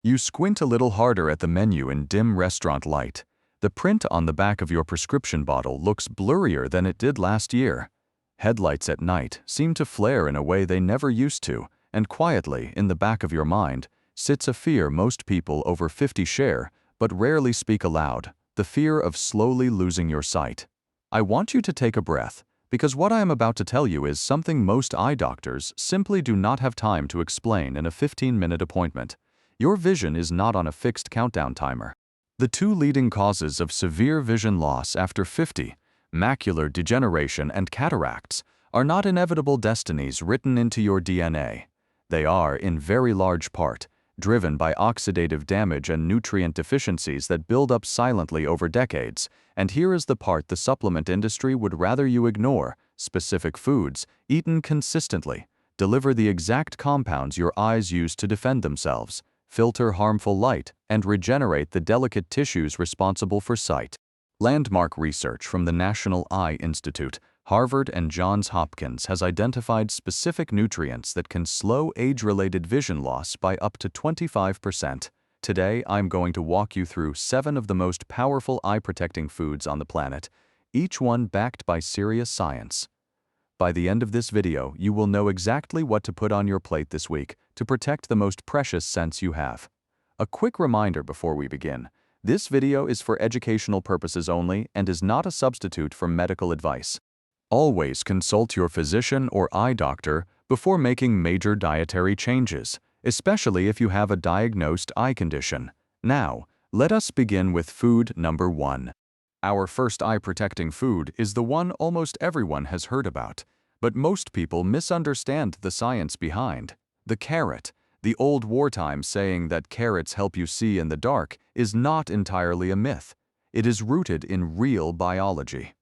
You squint a little harder at the menu in dim restaurant light. The print on the back of your prescription bottle looks blurrier than it did last year. Headlights at night seem to flare in a way they never used to, and quietly, in the back of your mind, sits a fear most people over 50 share, but rarely speak aloud: the fear of slowly losing your sight. I want you to take a breath, because what I am about to tell you is something most eye doctors simply do not have time to explain in a 15-minute appointment. Your vision is not on a fixed countdown timer. The two leading causes of severe vision loss after 50, macular degeneration and cataracts, are not inevitable destinies written into your DNA. They are, in very large part, driven by oxidative damage and nutrient deficiencies that build up silently over decades. And here is the part the supplement industry would rather you ignore: specific foods, eaten consistently, deliver the exact compounds your eyes use to defend themselves, filter harmful light, and regenerate the delicate tissues responsible for sight. Landmark research from the National Eye Institute, Harvard, and Johns Hopkins has identified specific nutrients that can slow age-related vision loss by up to 25%. Today, I'm going to walk you through 7 of the most powerful eye-protecting foods on the planet, each one backed by serious science. By the end of this video, you will know exactly what to put on your plate this week to protect the most precious sense you have. A quick reminder before we begin: this video is for educational purposes only and is not a substitute for medical advice. Always consult your physician or eye doctor before making major dietary changes, especially if you have a diagnosed eye condition. Now, let us begin with food number 1. Our first eye-protecting food is the one almost everyone has heard about, but most people misunderstand the science behind: the carrot. The old wartime saying that carrots help you see in the dark is not entirely a myth. It is rooted in real biology.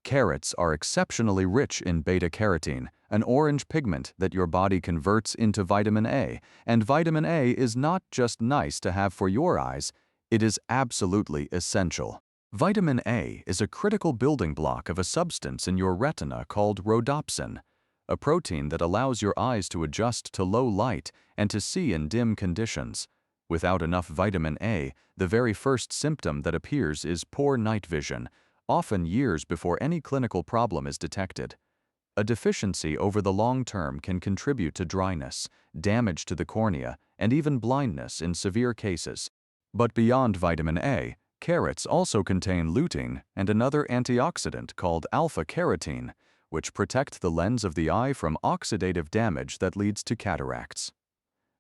Carrots are exceptionally rich in beta-carotene, an orange pigment that your body converts into vitamin A, and vitamin A is not just nice to have for your eyes, it is absolutely essential. Vitamin A is a critical building block of a substance in your retina called rhodopsin, a protein that allows your eyes to adjust to low light and to see in dim conditions. Without enough vitamin A, the very first symptom that appears is poor night vision, often years before any clinical problem is detected. A deficiency over the long term can contribute to dryness, damage to the cornea, and even blindness in severe cases. But beyond vitamin A, carrots also contain lutein and another antioxidant called alpha-carotene, which protect the lens of the eye from oxidative damage that leads to cataracts.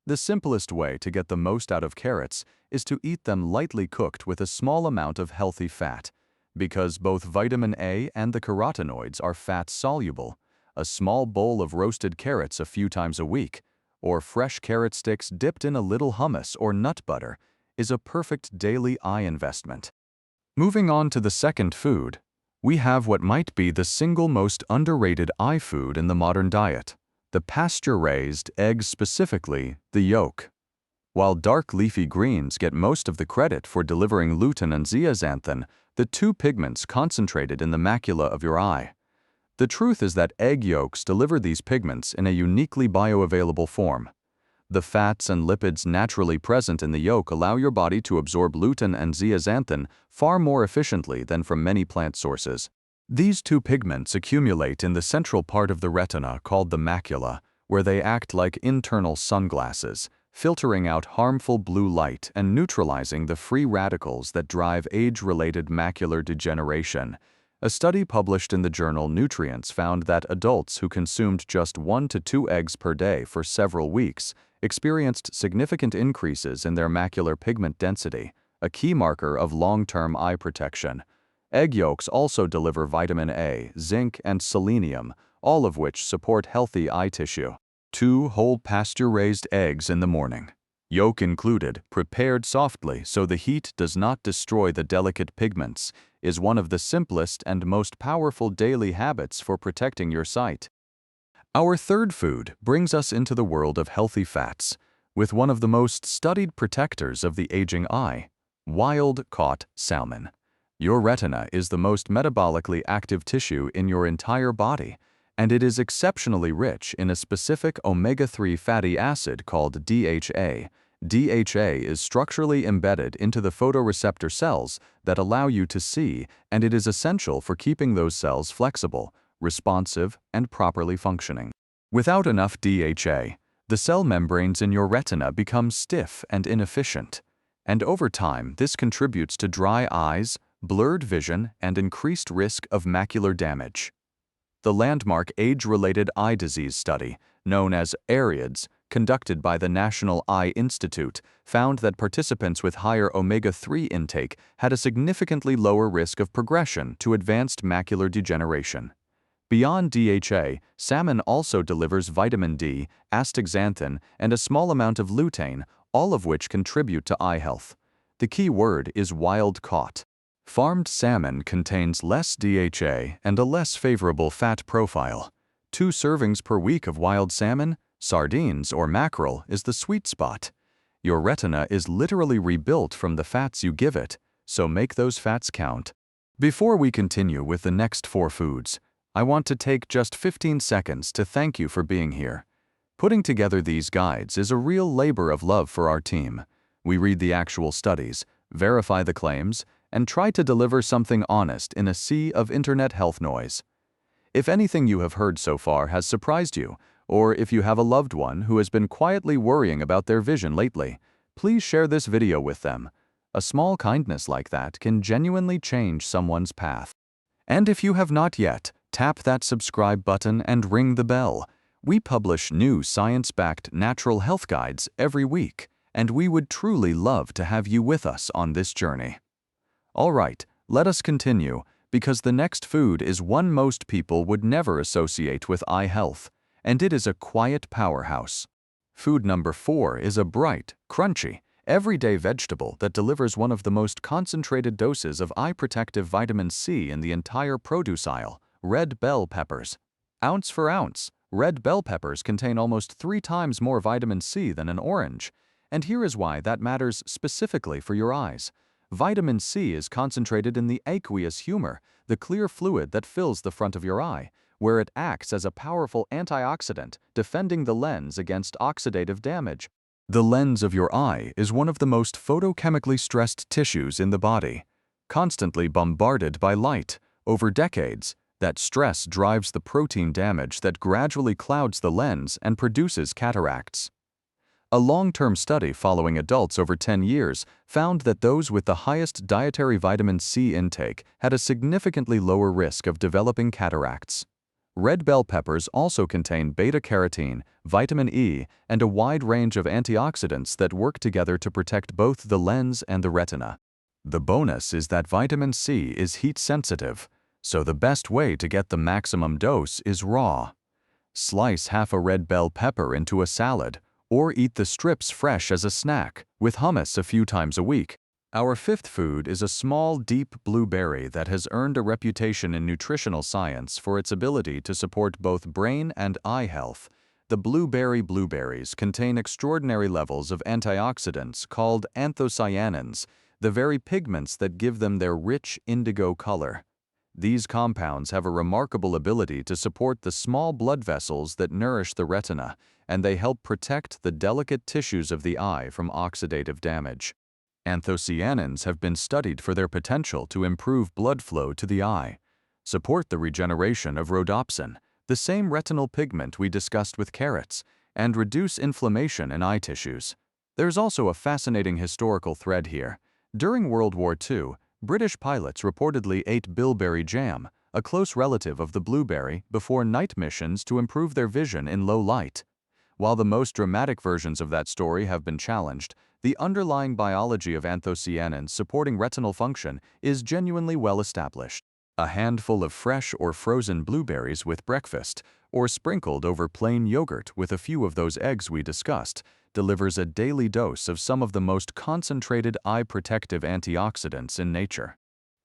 The simplest way to get the most out of carrots is to eat them lightly cooked with a small amount of healthy fat. Because both vitamin A and the carotenoids are fat-soluble, a small bowl of roasted carrots a few times a week, or fresh carrot sticks dipped in a little hummus or nut butter, is a perfect daily eye investment. Moving on to the second food, we have what might be the single most underrated eye food in the modern diet: the pasture-raised egg, specifically the yolk. While dark leafy greens get most of the credit for delivering lutein and zeaxanthin, the two pigments concentrated in the macula of your eye. The truth is that egg yolks deliver these pigments in a uniquely bioavailable form. The fats and lipids naturally present in the yolk allow your body to absorb lutein and zeaxanthin far more efficiently than from many plant sources. These two pigments accumulate in the central part of the retina called the macula, where they act like internal sunglasses, filtering out harmful blue light and neutralizing the free radicals that drive age-related macular degeneration. A study published in the journal Nutrients found that adults who consumed just 1 to 2 eggs per day for several weeks experienced significant increases in their macular pigment density, a key marker of long-term eye protection. Egg yolks also deliver vitamin A, zinc, and selenium, all of which support healthy eye tissue. 2 whole pasture-raised eggs in the morning, yolk included, prepared softly so the heat does not destroy the delicate pigments, is one of the simplest and most powerful daily habits for protecting your sight. Our third food brings us into the world of healthy fats, with one of the most studied protectors of the aging eye: wild-caught salmon. Your retina is the most metabolically active tissue in your entire body, and it is exceptionally rich in a specific omega-3 fatty acid called DHA, DHA is structurally embedded into the photoreceptor cells that allow you to see, and it is essential for keeping those cells flexible, responsive, and properly functioning. Without enough DHA, the cell membranes in your retina become stiff and inefficient, and over time this contributes to dry eyes, blurred vision, and increased risk of macular damage. The landmark age-related eye disease study, known as AREDS, conducted by the National Eye Institute, found that participants with higher omega-3 intake had a significantly lower risk of progression to advanced macular degeneration. Beyond DHA, salmon also delivers vitamin D, astaxanthin, and a small amount of lutein, all of which contribute to eye health. The key word is wild-caught. Farmed salmon contains less DHA and a less favorable fat profile. 2 servings per week of wild salmon, sardines, or mackerel is the sweet spot. Your retina is literally rebuilt from the fats you give it, so make those fats count. Before we continue with the next 4 foods, I want to take just 15 seconds to thank you for being here. Putting together these guides is a real labor of love for our team. We read the actual studies, verify the claims, and try to deliver something honest in a sea of internet health noise. If anything you have heard so far has surprised you, or if you have a loved one who has been quietly worrying about their vision lately, please share this video with them. A small kindness like that can genuinely change someone's path. And if you have not yet, tap that subscribe button and ring the bell. We publish new science-backed natural health guides every week, and we would truly love to have you with us on this journey. All right, let us continue, because the next food is one most people would never associate with eye health, and it is a quiet powerhouse. Food number 4 is a bright, crunchy, everyday vegetable that delivers one of the most concentrated doses of eye-protective vitamin C in the entire produce aisle: red bell peppers. Ounce for ounce, red bell peppers contain almost 3 times more vitamin C than an orange. And here is why that matters specifically for your eyes. Vitamin C is concentrated in the aqueous humor, the clear fluid that fills the front of your eye, where it acts as a powerful antioxidant, defending the lens against oxidative damage. The lens of your eye is one of the most photochemically stressed tissues in the body. Constantly bombarded by light, over decades, that stress drives the protein damage that gradually clouds the lens and produces cataracts. A long-term study following adults over 10 years found that those with the highest dietary vitamin C intake had a significantly lower risk of developing cataracts. Red bell peppers also contain beta-carotene, vitamin E, and a wide range of antioxidants that work together to protect both the lens and the retina. The bonus is that vitamin C is heat-sensitive, so the best way to get the maximum dose is raw. Slice half a red bell pepper into a salad, or eat the strips fresh as a snack, with hummus a few times a week. Our 5th food is a small, deep blueberry that has earned a reputation in nutritional science for its ability to support both brain and eye health. The blueberries contain extraordinary levels of antioxidants called anthocyanins, the very pigments that give them their rich indigo color. These compounds have a remarkable ability to support the small blood vessels that nourish the retina, and they help protect the delicate tissues of the eye from oxidative damage. Anthocyanins have been studied for their potential to improve blood flow to the eye, support the regeneration of rhodopsin, the same retinal pigment we discussed with carrots, and reduce inflammation in eye tissues. There's also a fascinating historical thread here. During World War II, British pilots reportedly ate bilberry jam, a close relative of the blueberry, before night missions to improve their vision in low light. While the most dramatic versions of that story have been challenged, the underlying biology of anthocyanins supporting retinal function is genuinely well established. A handful of fresh or frozen blueberries with breakfast, or sprinkled over plain yogurt with a few of those eggs we discussed, delivers a daily dose of some of the most concentrated eye-protective antioxidants in nature.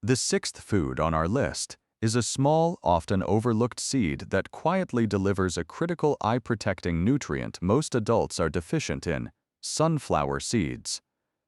The 6th food on our list is a small, often overlooked seed that quietly delivers a critical eye-protecting nutrient most adults are deficient in: sunflower seeds.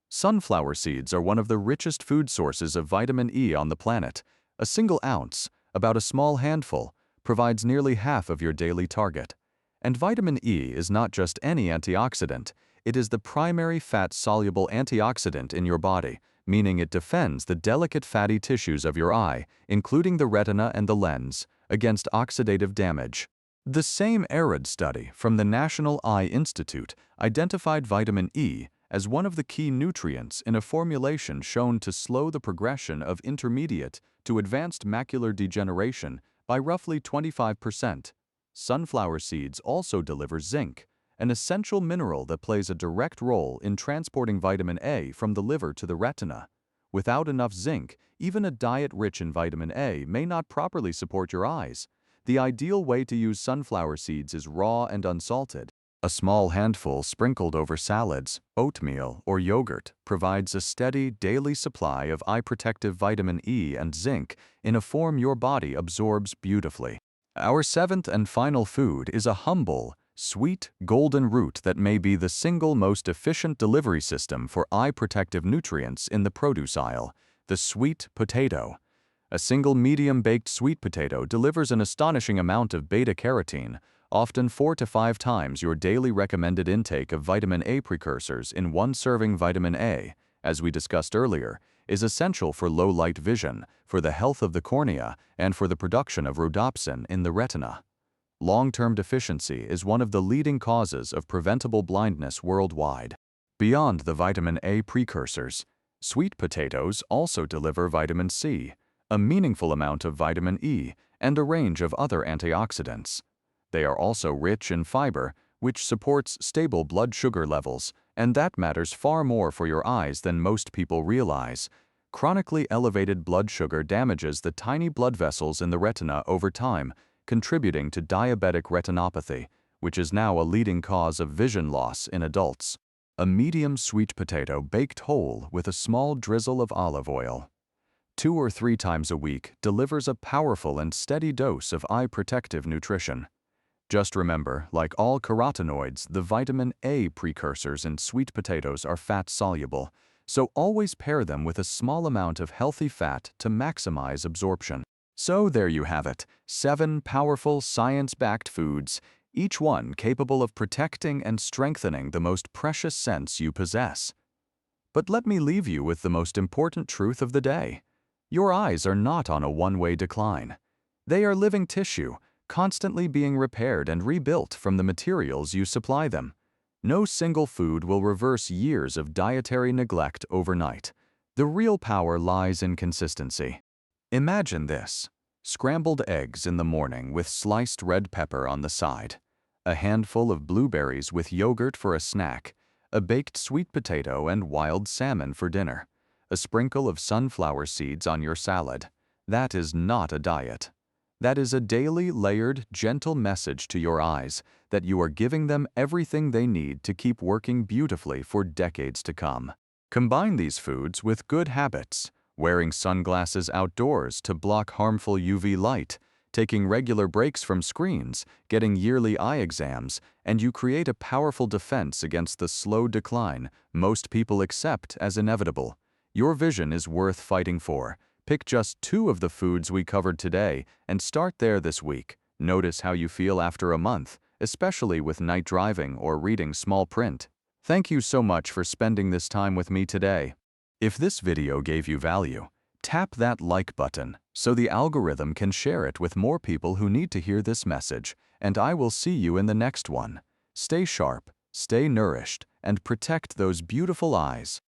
Sunflower seeds are one of the richest food sources of vitamin E on the planet. A single ounce, about a small handful, provides nearly half of your daily target. And vitamin E is not just any antioxidant, It is the primary fat-soluble antioxidant in your body, meaning it defends the delicate fatty tissues of your eye, including the retina and the lens, against oxidative damage. The same AREDS study from the National Eye Institute identified vitamin E as one of the key nutrients in a formulation shown to slow the progression of intermediate to advanced macular degeneration by roughly 25%. Sunflower seeds also deliver zinc, an essential mineral that plays a direct role in transporting vitamin A from the liver to the retina. Without enough zinc, even a diet rich in vitamin A may not properly support your eyes. The ideal way to use sunflower seeds is raw and unsalted. A small handful sprinkled over salads, oatmeal, or yogurt provides a steady daily supply of eye-protective vitamin E and zinc in a form your body absorbs beautifully. Our seventh and final food is a humble, sweet, golden root that may be the single most efficient delivery system for eye-protective nutrients in the produce aisle, the sweet potato. A single medium-baked sweet potato delivers an astonishing amount of beta-carotene, often 4 to 5 times your daily recommended intake of vitamin A precursors in one serving. Vitamin A, as we discussed earlier, is essential for low-light vision, for the health of the cornea, and for the production of rhodopsin in the retina. Long-term deficiency is one of the leading causes of preventable blindness worldwide. Beyond the vitamin A precursors, sweet potatoes also deliver vitamin C, a meaningful amount of vitamin E, and a range of other antioxidants. They are also rich in fiber, which supports stable blood sugar levels, and that matters far more for your eyes than most people realize. Chronically elevated blood sugar damages the tiny blood vessels in the retina over time, contributing to diabetic retinopathy, which is now a leading cause of vision loss in adults. A medium sweet potato baked whole with a small drizzle of olive oil, 2 or 3 times a week, delivers a powerful and steady dose of eye-protective nutrition. Just remember, like all carotenoids, the vitamin A precursors in sweet potatoes are fat-soluble, so always pair them with a small amount of healthy fat to maximize absorption. So there you have it, 7 powerful science-backed foods, each one capable of protecting and strengthening the most precious sense you possess. But let me leave you with the most important truth of the day. Your eyes are not on a one-way decline. They are living tissue, constantly being repaired and rebuilt from the materials you supply them. No single food will reverse years of dietary neglect overnight. The real power lies in consistency. Imagine this: scrambled eggs in the morning with sliced red pepper on the side, a handful of blueberries with yogurt for a snack, a baked sweet potato and wild salmon for dinner, a sprinkle of sunflower seeds on your salad. That is not a diet. That is a daily, layered, gentle message to your eyes that you are giving them everything they need to keep working beautifully for decades to come. Combine these foods with good habits: wearing sunglasses outdoors to block harmful UV light, taking regular breaks from screens, getting yearly eye exams, and you create a powerful defense against the slow decline most people accept as inevitable. Your vision is worth fighting for. Pick just 2 of the foods we covered today and start there this week. Notice how you feel after a month, especially with night driving or reading small print. Thank you so much for spending this time with me today. If this video gave you value, tap that like button so the algorithm can share it with more people who need to hear this message, and I will see you in the next one. Stay sharp, stay nourished, and protect those beautiful eyes.